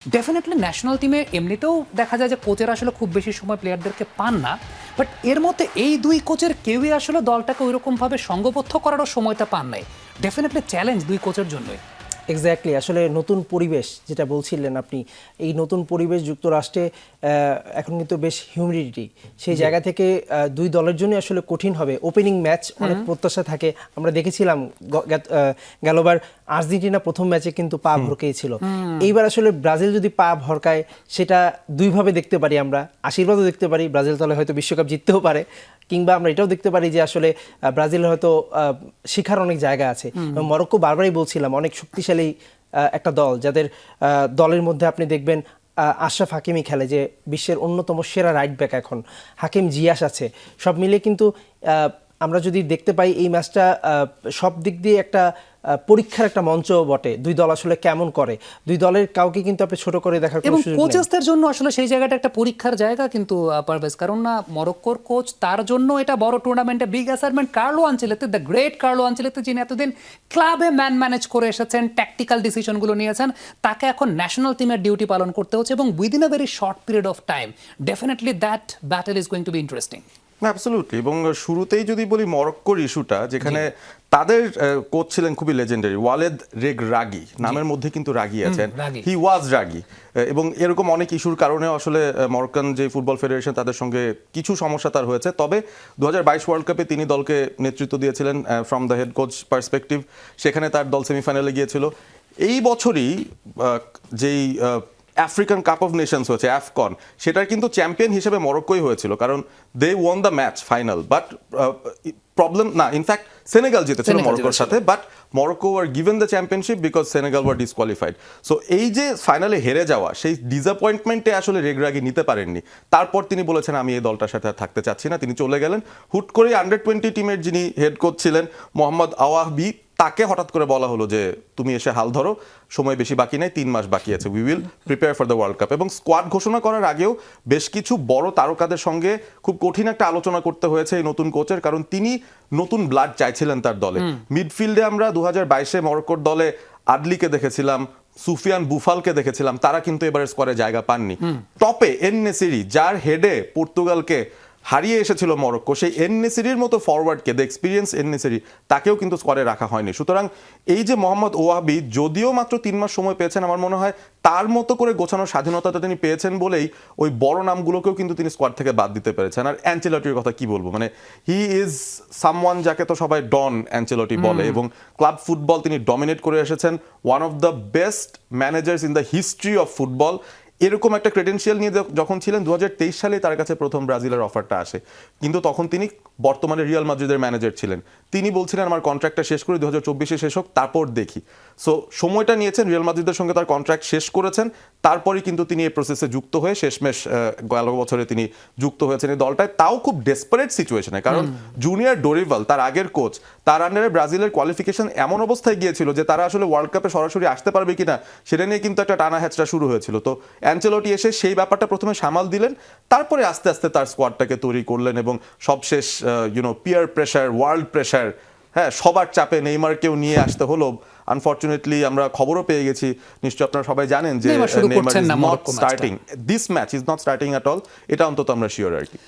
Definitely national টিমে এমনিতেও দেখা যায় যে কোচেরা আসলে খুব বেশি সময় প্লেয়ারদেরকে পান না, বাট এর মধ্যে এই দুই কোচের কেউই আসলে দলটাকে ওইরকমভাবে সঙ্গবদ্ধ করারও সময়টা পান নাই। ডেফিনেটলি চ্যালেঞ্জ দুই কোচের জন্যই। এক্স্যাক্টলি, আসলে নতুন পরিবেশ যেটা বলছিলেন আপনি, এই নতুন পরিবেশ যুক্তরাষ্ট্রে এখন কিন্তু বেশ হিউমিডিটি, সেই জায়গা থেকে দুই দলের জন্য আসলে কঠিন হবে। ওপেনিং ম্যাচ অনেক প্রত্যাশা থাকে, আমরা দেখেছিলাম গেলবার আর্জেন্টিনা প্রথম ম্যাচে কিন্তু পা ভরকেছিল। এইবার আসলে ব্রাজিল যদি পা ভরকায় সেটা দুইভাবে দেখতে পারি, আমরা আশীর্বাদও দেখতে পারি, ব্রাজিল দলে হয়তো বিশ্বকাপ জিততেও পারে, কিংবা আমরা এটাও দেখতে পারি যে আসলে ব্রাজিলের হয়তো শিখার অনেক জায়গা আছে। মরক্কো বারবারই বলছিলাম অনেক শক্তিশালী একটা দল, যাদের দলের মধ্যে আপনি দেখবেন আশরাফ হাকিমি খেলে, যে বিশ্বের অন্যতম সেরা রাইট ব্যাক, এখন হাকিম জিয়াস আছে। সব মিলিয়ে কিন্তু আমরা যদি দেখতে পাই এই ম্যাচটা সব দিক দিয়ে একটা পরীক্ষার একটা মঞ্চ বটে। দুই দল আসলে কেমন করে, দুই দলের কাউকে কিন্তু আপনি ছোট করে দেখার কোনো সুযোগ নেই। কোচেসদের জন্য আসলে সেই জায়গাটা একটা পরীক্ষার জায়গা কিন্তু পারভেজ, কারণ না মরক্কোর কোচ, তার জন্য এটা বড় টুর্নামেন্টে big assignment. Carlo Ancelotti, the great Carlo Ancelotti, যিনি এতদিন ক্লাবে ম্যানেজ করে এসেছেন, ট্যাকটিক্যাল ডিসিশনগুলো নিয়েছেন, তাকে এখন ন্যাশনাল টিমের ডিউটি পালন করতে হচ্ছে এবং within a very short period of time. Definitely that battle is going to B interesting. Absolutely. এবং শুরুতেই যদি বলি মরক্কোর ইস্যুটা, যেখানে তাদের কোচ ছিলেন খুবই লেজেন্ডারি, ওয়ালেদ রেগরাগি, নামের মধ্যে কিন্তু রাগি আছেন, হি ওয়াজ রাগি। এবং এরকম অনেক ইস্যুর কারণে আসলে মরক্কান যে ফুটবল ফেডারেশন, তাদের সঙ্গে কিছু সমস্যা তার হয়েছে। তবে 2022 ওয়ার্ল্ড কাপে তিনি দলকে নেতৃত্ব দিয়েছিলেন from the head coach perspective, সেখানে তার দল সেমিফাইনালে গিয়েছিল। এই বছরই যেই আফ্রিকান কাপ অফ নেশনস হয়েছে, অ্যাফকন, সেটার কিন্তু চ্যাম্পিয়ন হিসেবে মরক্কোই হয়েছিল, কারণ they won the match final. But problem না, ইনফ্যাক্ট সেনেগাল জিতেছিল মরক্কোর সাথে, বাট মরক্কো আর given the championship because Senegal were disqualified. So এই যে ফাইনালে হেরে যাওয়া, সেই ডিসঅ্যাপয়েন্টমেন্টে আসলে রেগরাগি নিতে পারেননি। তারপর তিনি বলেছেন আমি এই দলটার সাথে আর থাকতে চাচ্ছি না, তিনি চলে গেলেন। হুট করে আন্ডার-20 টিমের যিনি হেড কোচ ছিলেন মোহাম্মদ আওয়াহবি, তাকে হঠাৎ করে বলা হলো যে তুমি এসে হাল ধরো, সময় বেশি বাকি নেই, 3 মাস বাকি আছে, we will prepare for the world cup. এবং স্কোয়াড ঘোষণা করার আগেও বেশ কিছু বড় তারকাদের সঙ্গে খুব কঠিন একটা আলোচনা করতে হয়েছে এই নতুন কোচের, কারণ তিনি নতুন ব্লাড চাইছিলেন তার দলে। মিডফিল্ডে আমরা 2022-এ মরক্কোর দলে আদলিকে দেখেছিলাম, সুফিয়ান বুফালকে দেখেছিলাম, তারা কিন্তু এবারের স্কোয়াডে জায়গা পাননি। টপে এন-নেসিরি, যার হেডে পর্তুগালকে হারিয়ে এসেছিল মরক্কো, সেই এন-নেসিরির মতো ফরওয়ার্ডকে, দ্য এক্সপিরিয়েন্স এন-নেসিরি, তাকেও কিন্তু স্কোয়াডে রাখা হয়নি। সুতরাং এই যে মোহাম্মদ ওয়াহাবি যদিও মাত্র 3 মাস সময় পেয়েছেন, আমার মনে হয় তার মতো করে গোছানোর স্বাধীনতাটা তিনি পেয়েছেন বলেই ওই বড় নামগুলোকেও কিন্তু তিনি স্কোয়াড থেকে বাদ দিতে পেরেছেন। আর অ্যাঞ্চেলটির কথা কি বলবো, মানে হি ইজ সামওয়ান যাকে তো সবাই ডন অ্যাঞ্চেলটি বলে, এবং ক্লাব ফুটবল তিনি ডমিনেট করে এসেছেন, one of the best managers in the history of football. এরকম একটা ক্রেডেন্সিয়াল নিয়ে যখন ছিলেন 2023 সালে তার কাছে প্রথম ব্রাজিলের অফারটা আসে, কিন্তু তখন তিনি বর্তমানে রিয়াল মাদ্রিদের ম্যানেজার ছিলেন। তিনি বলছিলেন আমার কন্ট্রাক্টটা শেষ করে 2024-এ শেষ হোক, তারপর দেখি। সো সময়টা নিয়েছেন, রিয়াল মাদ্রিদের সঙ্গে তার কন্ট্রাক্ট শেষ করেছেন, তারপরই কিন্তু তিনি এই প্রসেসে যুক্ত হয়ে শেষমেশ গেল বছরে তিনি যুক্ত হয়েছেন এই দলটায়, তাও খুব ডেসপারেট সিচুয়েশনে। কারণ জুনিয়র ডোরিভাল, তার আগের কোচ, তার আন্ডারে ব্রাজিলের কোয়ালিফিকেশন এমন অবস্থায় গিয়েছিল যে তারা আসলে ওয়ার্ল্ড কাপে সরাসরি আসতে পারবে কিনা সেটা নিয়ে কিন্তু একটা টানা হ্যাচড়া শুরু হয়েছিল। তো অ্যাঞ্চেলটি এসে সেই ব্যাপারটা প্রথমে সামাল দিলেন, তারপরে আস্তে আস্তে তার স্কোয়াডটাকে তৈরি করলেন, এবং সবশেষ পিয়ার প্রেশার, ওয়ার্ল্ড প্রেশার, হ্যাঁ, সবার চাপে নেইমারকেও নিয়ে আসতে হলো। আনফরচুনেটলি আমরা খবরও পেয়ে গেছি, নিশ্চয়ই আপনারা সবাই জানেন যে Neymar is not starting this match, is not starting at all, এটা অন্তত আমরা শিওর আর কি।